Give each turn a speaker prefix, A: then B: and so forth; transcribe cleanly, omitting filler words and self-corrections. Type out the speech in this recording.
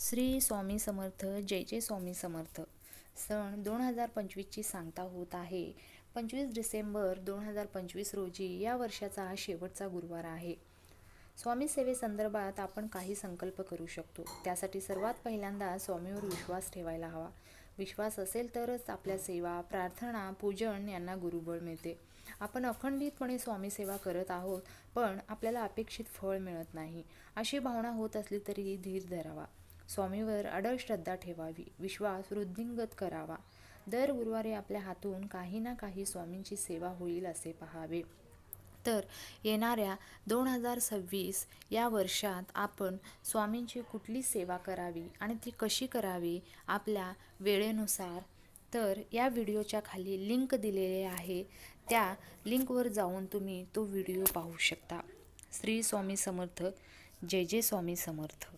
A: श्री स्वामी समर्थ. जय जय स्वामी समर्थ. सन 2025ची सांगता होत आहे. 25 डिसेंबर 2025 रोजी या वर्षाचा हा शेवटचा गुरुवार आहे. स्वामी सेवेसंदर्भात आपण काही संकल्प करू शकतो. त्यासाठी सर्वात पहिल्यांदा स्वामीवर विश्वास ठेवायला हवा. विश्वास असेल तरच आपल्या सेवा, प्रार्थना, पूजन यांना गुरुबळ मिळते. आपण अखंडितपणे स्वामी सेवा करत आहोत, पण आपल्याला अपेक्षित फळ मिळत नाही, अशी भावना होत असली तरी धीर धरावा. स्वामीवर अढळ श्रद्धा ठेवावी, विश्वास वृद्धिंगत करावा. दर गुरुवारी आपल्या हातून काही ना काही स्वामींची सेवा होईल असे पाहावे. तर येणाऱ्या 2026 या वर्षात आपण स्वामींची कुठली सेवा करावी आणि ती कशी करावी आपल्या वेळेनुसार, तर या व्हिडिओच्या खाली लिंक दिलेली आहे. त्या लिंकवर जाऊन तुम्ही तो व्हिडिओ पाहू शकता. श्री स्वामी समर्थ. जय जय स्वामी समर्थ.